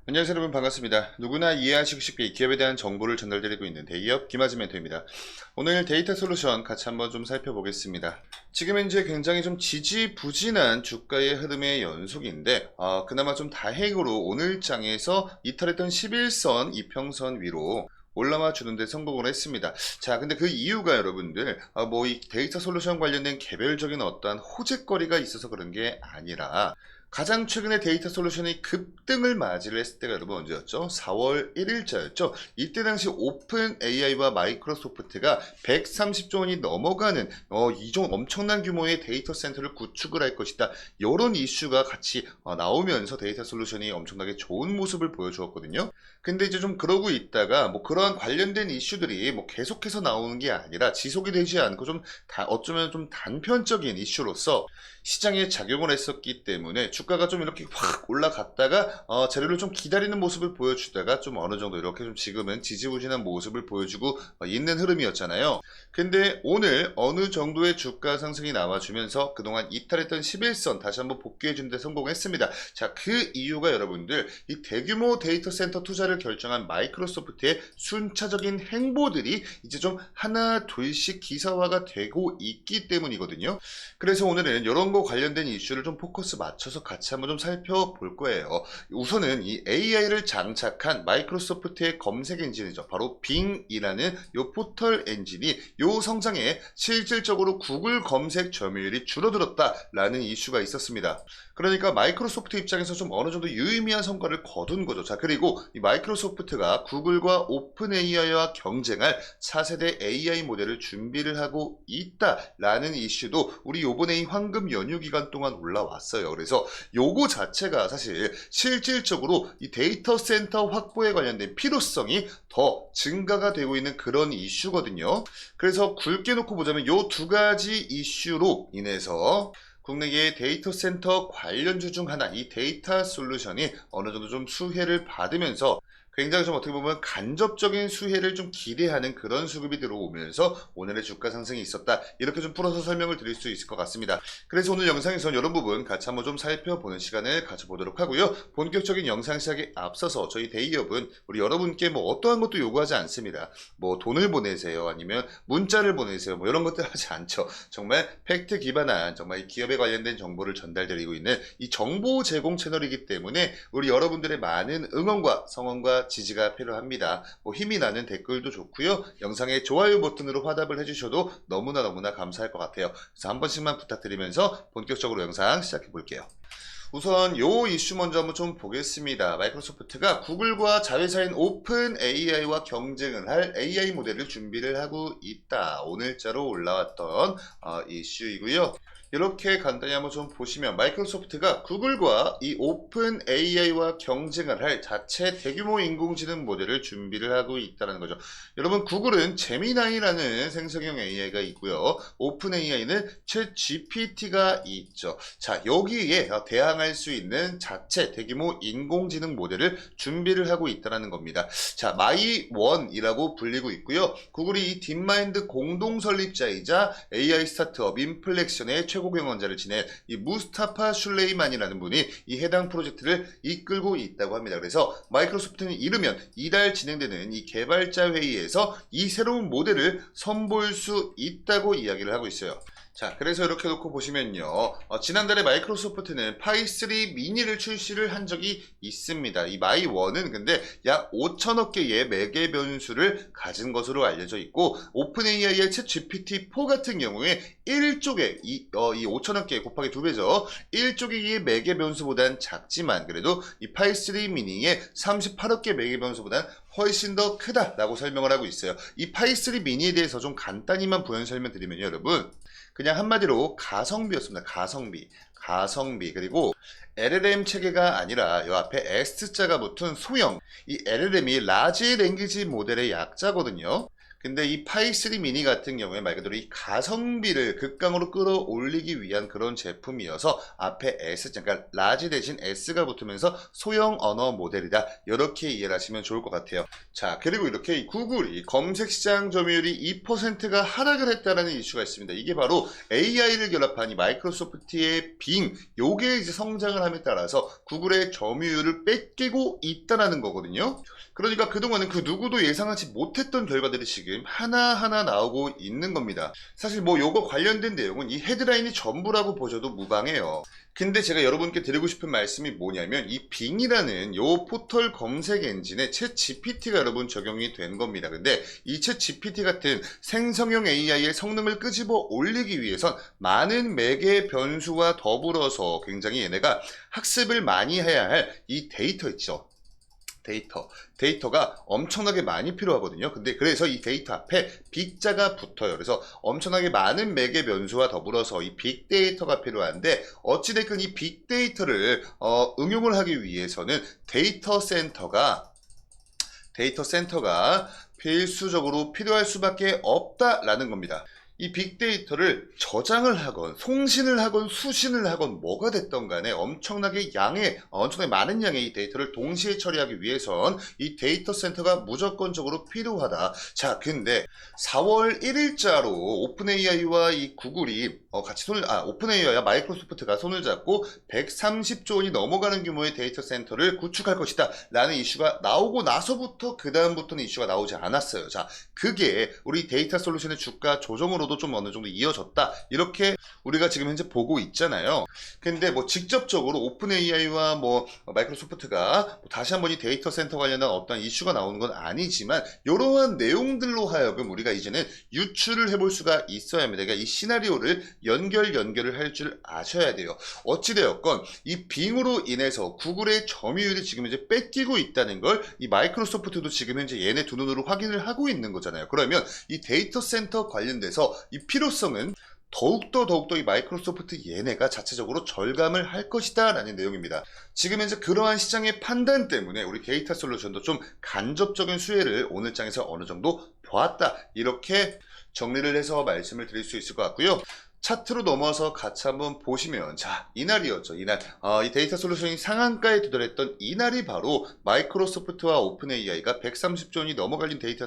안녕하세요 여러분, 반갑습니다. 누구나 이해하시기 쉽게 기업에 대한 정보를 전달드리고 있는 대기업 김아지 멘토입니다. 오늘 데이터 솔루션 같이 한번 좀 살펴보겠습니다. 지금 현재 굉장히 좀 지지부진한 주가의 흐름의 연속인데 그나마 좀 다행으로 오늘 장에서 이탈했던 11선 이평선 위로 올라와 주는데 성공을 했습니다. 자, 근데 그 이유가 여러분들 뭐 이 데이터 솔루션 관련된 개별적인 어떠한 호재거리가 있어서 그런 게 아니라 가장 최근에 데이터 솔루션이 급등을 맞이를 했을 때가 여러분 언제였죠? 4월 1일자였죠. 이때 당시 오픈 AI와 마이크로소프트가 130조 원이 넘어가는 이 종 엄청난 규모의 데이터 센터를 구축을 할 것이다. 이런 이슈가 같이 나오면서 데이터 솔루션이 엄청나게 좋은 모습을 보여주었거든요. 근데 이제 좀 그러고 있다가 뭐 그러한 관련된 이슈들이 뭐 계속해서 나오는 게 아니라 지속이 되지 않고 좀 어쩌면 좀 단편적인 이슈로서 시장에 작용을 했었기 때문에 주가가 좀 이렇게 확 올라갔다가 재료를 좀 기다리는 모습을 보여주다가 좀 어느 정도 이렇게 좀 지금은 지지부진한 모습을 보여주고 있는 흐름이었잖아요. 근데 오늘 어느 정도의 주가 상승이 나와주면서 그동안 이탈했던 11선 다시 한번 복귀해준 데 성공했습니다. 자, 그 이유가 여러분들 이 대규모 데이터 센터 투자를 결정한 마이크로소프트의 순차적인 행보들이 이제 좀 하나 둘씩 기사화가 되고 있기 때문이거든요. 그래서 오늘은 이런 거 관련된 이슈를 좀 포커스 맞춰서 같이 한번 좀 살펴볼 거예요. 우선은 이 AI를 장착한 마이크로소프트의 검색 엔진이죠. 바로 빙이라는 요 포털 엔진이 요 성장에 실질적으로 구글 검색 점유율이 줄어들었다라는 이슈가 있었습니다. 그러니까 마이크로소프트 입장에서 좀 어느 정도 유의미한 성과를 거둔 거죠. 자, 그리고 이 마이크로소프트가 구글과 오픈 AI와 경쟁할 4세대 AI 모델을 준비를 하고 있다라는 이슈도 우리 요번에 이 황금 연휴 기간 동안 올라왔어요. 그래서 요거 자체가 사실 실질적으로 이 데이터 센터 확보에 관련된 필요성이 더 증가가 되고 있는 그런 이슈거든요. 그래서 굵게 놓고 보자면 요 두 가지 이슈로 인해서 국내의 데이터 센터 관련주 중 하나, 이 데이터 솔루션이 어느 정도 좀 수혜를 받으면서 굉장히 좀 어떻게 보면 간접적인 수혜를 좀 기대하는 그런 수급이 들어오면서 오늘의 주가 상승이 있었다. 이렇게 좀 풀어서 설명을 드릴 수 있을 것 같습니다. 그래서 오늘 영상에서는 이런 부분 같이 한번 좀 살펴보는 시간을 가져보도록 하고요. 본격적인 영상 시작에 앞서서 저희 대기업은 우리 여러분께 뭐 어떠한 것도 요구하지 않습니다. 뭐 돈을 보내세요, 아니면 문자를 보내세요, 뭐 이런 것들 하지 않죠. 정말 팩트 기반한 정말 이 기업에 관련된 정보를 전달드리고 있는 이 정보 제공 채널이기 때문에 우리 여러분들의 많은 응원과 성원과 지지가 필요합니다. 뭐 힘이 나는 댓글도 좋고요. 영상에 좋아요 버튼으로 화답을 해주셔도 너무나 감사할 것 같아요. 그래서 한 번씩만 부탁드리면서 본격적으로 영상 시작해 볼게요. 우선 요 이슈 먼저 한번 좀 보겠습니다. 마이크로소프트가 구글과 자회사인 오픈 AI와 경쟁을 할 AI 모델을 준비를 하고 있다. 오늘자로 올라왔던 이슈이고요. 이렇게 간단히 한번 좀 보시면 마이크로소프트가 구글과 이 오픈 AI와 경쟁을 할 자체 대규모 인공지능 모델을 준비를 하고 있다는 거죠. 여러분, 구글은 제미나이라는 생성형 AI가 있고요. 오픈 AI는 챗 GPT가 있죠. 자, 여기에 대항할 수 있는 자체 대규모 인공지능 모델을 준비를 하고 있다는 겁니다. 자, 마이원이라고 불리고 있고요. 구글이 이 딥마인드 공동 설립자이자 AI 스타트업 인플렉션의 최고 경영자를 지낸 이 무스타파 슐레이만이라는 분이 이 해당 프로젝트를 이끌고 있다고 합니다. 그래서 마이크로소프트는 이르면 이달 진행되는 이 개발자 회의에서 이 새로운 모델을 선보일 수 있다고 이야기를 하고 있어요. 자, 그래서 이렇게 놓고 보시면요. 지난달에 마이크로소프트는 파이3 미니를 출시를 한 적이 있습니다. 이 마이1은 근데 약 5천억 개의 매개 변수를 가진 것으로 알려져 있고, 오픈 AI의 챗 GPT-4 같은 경우에 1쪽에 이 5천억 개 곱하기 2배죠. 1쪽의 매개 변수보단 작지만 그래도 이 파이3 미니의 38억 개 매개 변수보단 훨씬 더 크다라고 설명을 하고 있어요. 이 파이3 미니에 대해서 좀 간단히만 부연 설명드리면요, 여러분. 그냥 한마디로 가성비였습니다. 가성비. 그리고 LLM 체계가 아니라 요 앞에 S자가 붙은 소형. 이 LLM이 라지 랭귀지 모델의 약자거든요. 근데 이 파3 미니 같은 경우에 말 그대로 이 가성비를 극강으로 끌어올리기 위한 그런 제품이어서 앞에 S, 그러니까 라지 대신 S가 붙으면서 소형 언어 모델이다. 이렇게 이해를 하시면 좋을 것 같아요. 자, 그리고 이렇게 이 구글이 검색 시장 점유율이 2%가 하락을 했다라는 이슈가 있습니다. 이게 바로 AI를 결합한 이 마이크로소프트의 빙, 요게 이제 성장을 함에 따라서 구글의 점유율을 뺏기고 있다라는 거거든요. 그러니까 그동안은 그 누구도 예상하지 못했던 결과들이 지금 하나하나 나오고 있는 겁니다. 사실 뭐 요거 관련된 내용은 이 헤드라인이 전부라고 보셔도 무방해요. 근데 제가 여러분께 드리고 싶은 말씀이 뭐냐면 이 빙이라는 요 포털 검색 엔진에 챗 GPT가 여러분 적용이 된 겁니다. 근데 이 챗 GPT 같은 생성형 AI의 성능을 끄집어 올리기 위해선 많은 매개 변수와 더불어서 굉장히 얘네가 학습을 많이 해야 할 이 데이터 있죠. 데이터가 엄청나게 많이 필요하거든요. 근데 그래서 이 데이터 앞에 빅자가 붙어요. 그래서 엄청나게 많은 매개 변수와 더불어서 이 빅데이터가 필요한데 어찌됐건 이 빅데이터를 응용을 하기 위해서는 데이터 센터가 필수적으로 필요할 수밖에 없다라는 겁니다. 이 빅데이터를 저장을 하건 송신을 하건 수신을 하건 뭐가 됐던 간에 엄청나게 많은 양의 이 데이터를 동시에 처리하기 위해선 이 데이터 센터가 무조건적으로 필요하다. 자, 근데 4월 1일자로 오픈AI와 이 구글이 오픈AI와 마이크로소프트가 손을 잡고 130조 원이 넘어가는 규모의 데이터 센터를 구축할 것이다 라는 이슈가 나오고 나서부터 그 다음부터는 이슈가 나오지 않았어요. 자, 그게 우리 데이터 솔루션의 주가 조정으로도 좀 어느 정도 이어졌다. 이렇게 우리가 지금 현재 보고 있잖아요. 근데 뭐 직접적으로 오픈AI와 뭐 마이크로소프트가 다시 한번 이 데이터 센터 관련한 어떤 이슈가 나오는 건 아니지만 이러한 내용들로 하여금 우리가 이제는 유출을 해볼 수가 있어야 합니다. 그러니까 이 시나리오를 연결을 할 줄 아셔야 돼요. 어찌되었건 이 빙으로 인해서 구글의 점유율이 지금 이제 뺏기고 있다는 걸 이 마이크로소프트도 지금 현재 얘네 두 눈으로 확인을 하고 있는 거잖아요. 그러면 이 데이터 센터 관련돼서 이 필요성은 더욱더 이 마이크로소프트 얘네가 자체적으로 절감을 할 것이다 라는 내용입니다. 지금 현재 그러한 시장의 판단 때문에 우리 데이터 솔루션도 좀 간접적인 수혜를 오늘 장에서 어느 정도 보았다. 이렇게 정리를 해서 말씀을 드릴 수 있을 것 같고요. 차트로 넘어서 같이 한번 보시면, 자, 이날이었죠. 이날. 이 데이터 솔루션이 상한가에 도달했던 이날이 바로 마이크로소프트와 오픈AI가 130조 원이 넘어갈린 데이터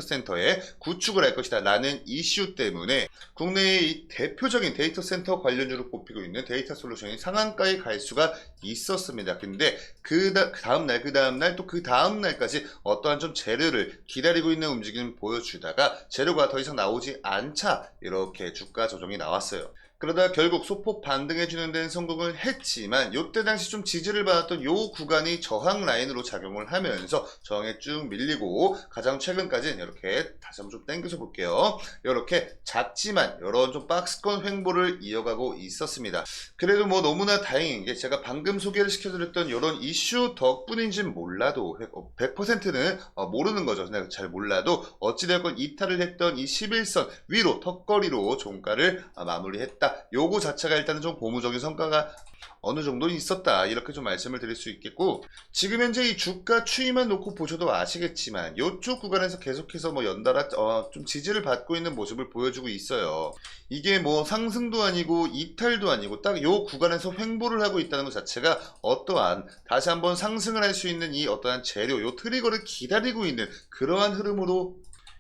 센터에 구축을 할 것이다 라는 이슈 때문에 국내의 이 대표적인 데이터 센터 관련주로 꼽히고 있는 데이터 솔루션이 상한가에 갈 수가 있었습니다. 근데 그 다음날 또 그 다음날까지 어떠한 좀 재료를 기다리고 있는 움직임을 보여주다가 재료가 더 이상 나오지 않자 이렇게 주가 조정이 나왔어요. 그러다 결국 소폭 반등해주는 데는 성공을 했지만 이때 당시 좀 지지를 받았던 요 구간이 저항 라인으로 작용을 하면서 저항에 쭉 밀리고 가장 최근까지는 이렇게 다시 한번 좀 당겨서 볼게요. 이렇게 작지만 이런 좀 박스권 횡보를 이어가고 있었습니다. 그래도 뭐 너무나 다행인 게 제가 방금 소개를 시켜드렸던 이런 이슈 덕분인지는 몰라도 100%는 모르는 거죠. 그냥 잘 몰라도 어찌되었건 이탈을 했던 이 11선 위로 턱걸이로 종가를 마무리했다. 요거 자체가 일단은 좀 고무적인 성과가 어느 정도 있었다. 이렇게 좀 말씀을 드릴 수 있겠고, 지금 현재 이 주가 추이만 놓고 보셔도 아시겠지만 요쪽 구간에서 계속해서 뭐 연달아 좀 지지를 받고 있는 모습을 보여주고 있어요. 이게 뭐 상승도 아니고 이탈도 아니고 딱 요 구간에서 횡보를 하고 있다는 것 자체가 어떠한 다시 한번 상승을 할 수 있는 이 어떠한 재료, 요 트리거를 기다리고 있는 그러한 흐름으로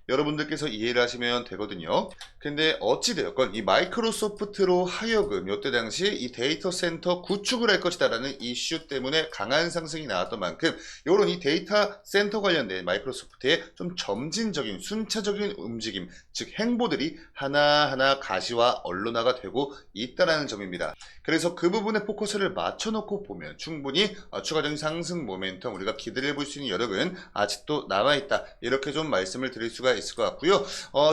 여러분들께서 이해를 하시면 되거든요. 근데 어찌되었건 이 마이크로소프트로 하여금 이때 당시 이 데이터 센터 구축을 할 것이다 라는 이슈 때문에 강한 상승이 나왔던 만큼 요런 이 데이터 센터 관련된 마이크로소프트의 좀 점진적인 순차적인 움직임, 즉 행보들이 하나하나 가시와 언론화가 되고 있다는 점입니다. 그래서 그 부분에 포커스를 맞춰놓고 보면 충분히 추가적인 상승 모멘텀 우리가 기대해 볼 수 있는 여력은 아직도 남아있다. 이렇게 좀 말씀을 드릴 수가 있을 것 같고요.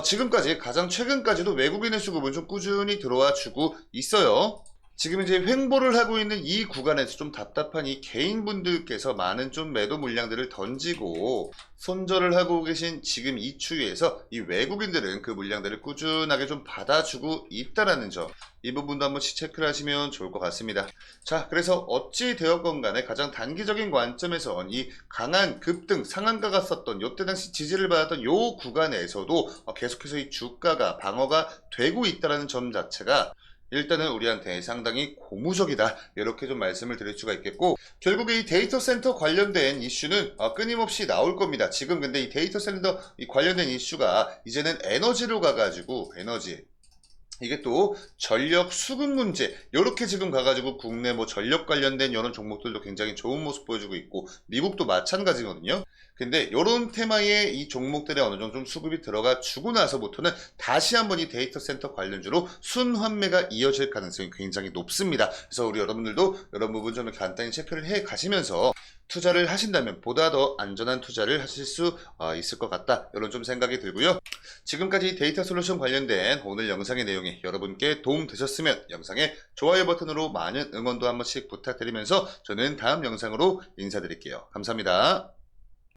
지금까지 가장 최근까지도 외국인의 수급은 좀 꾸준히 들어와 주고 있어요. 지금 이제 횡보를 하고 있는 이 구간에서 좀 답답한 이 개인분들께서 많은 좀 매도 물량들을 던지고 손절을 하고 계신 지금 이 추이에서 이 외국인들은 그 물량들을 꾸준하게 좀 받아주고 있다라는 점, 이 부분도 한 번씩 체크를 하시면 좋을 것 같습니다. 자, 그래서 어찌 되었건 간에 가장 단기적인 관점에선 이 강한 급등 상한가가 썼던 요때 당시 지지를 받았던 요 구간에서도 계속해서 이 주가가 방어가 되고 있다는 점 자체가 일단은 우리한테 상당히 고무적이다, 이렇게 좀 말씀을 드릴 수가 있겠고, 결국에 이 데이터 센터 관련된 이슈는 끊임없이 나올 겁니다. 지금 근데 이 데이터 센터 이 관련된 이슈가 이제는 에너지로 가가지고, 에너지, 이게 또 전력 수급 문제, 이렇게 지금 가가지고 국내 뭐 전력 관련된 이런 종목들도 굉장히 좋은 모습 보여주고 있고, 미국도 마찬가지거든요. 근데 이런 테마에 이 종목들에 어느 정도 좀 수급이 들어가 주고 나서부터는 다시 한번 이 데이터 센터 관련주로 순환매가 이어질 가능성이 굉장히 높습니다. 그래서 우리 여러분들도 이런 부분 좀 간단히 체크를 해 가시면서 투자를 하신다면 보다 더 안전한 투자를 하실 수 있을 것 같다, 이런 좀 생각이 들고요. 지금까지 데이터 솔루션 관련된 오늘 영상의 내용이 여러분께 도움 되셨으면 영상에 좋아요 버튼으로 많은 응원도 한 번씩 부탁드리면서 저는 다음 영상으로 인사드릴게요. 감사합니다.